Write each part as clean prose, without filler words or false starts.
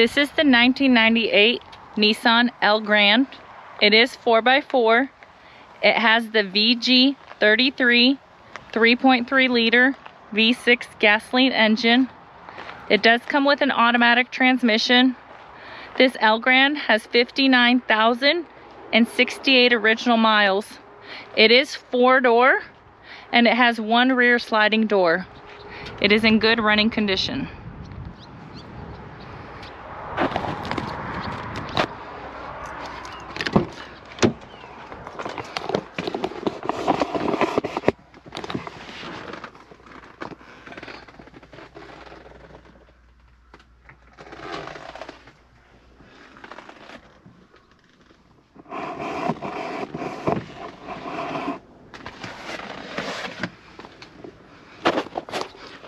This is the 1998 Nissan Elgrand. It is 4x4. It has the VG33 3.3 liter V6 gasoline engine. It does come with an automatic transmission. This Elgrand has 59,068 original miles. It is 4-door and it has 1 rear sliding door. It is in good running condition.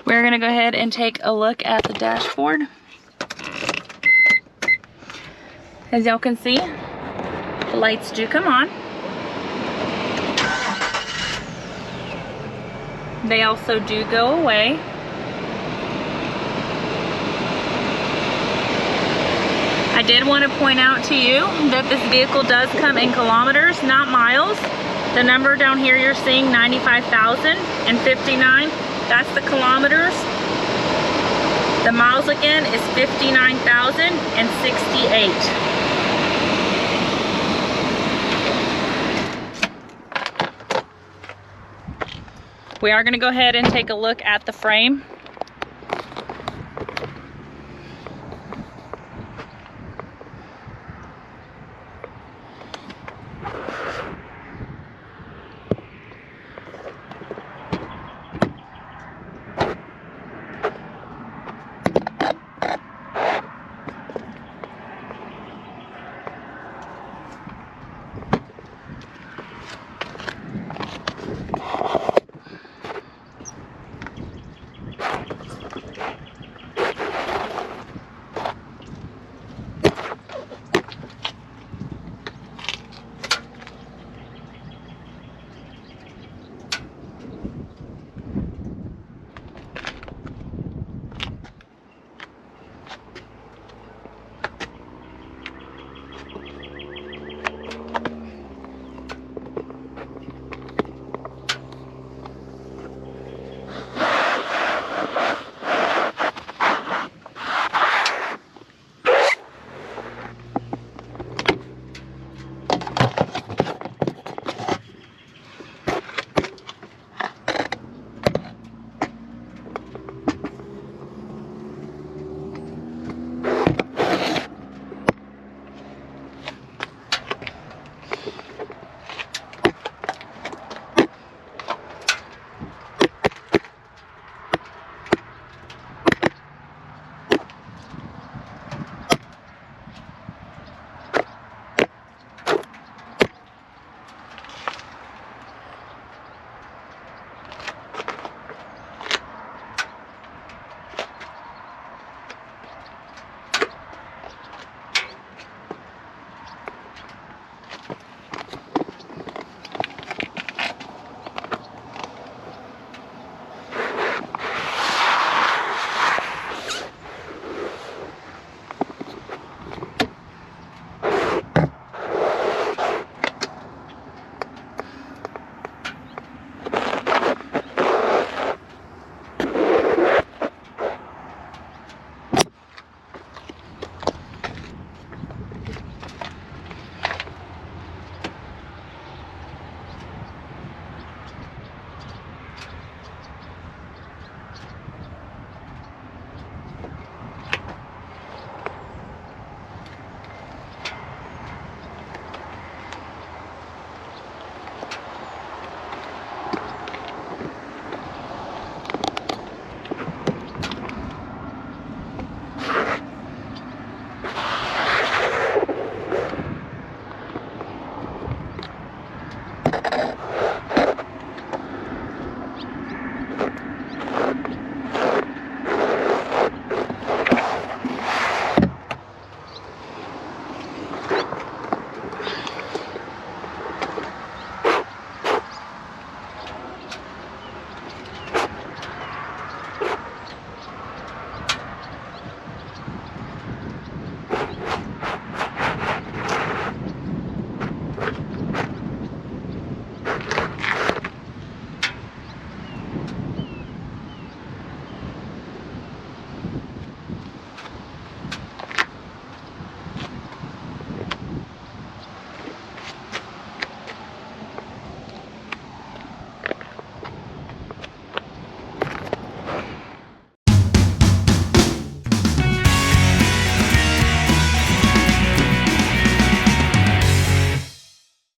We're going to go ahead and take a look at the dashboard. As y'all can see, the lights do come on. They also do go away. I did want to point out to you that this vehicle does come in kilometers, not miles. The number down here you're seeing, 95,059. That's the kilometers. The miles again is 59,068. We are going to go ahead and take a look at the frame.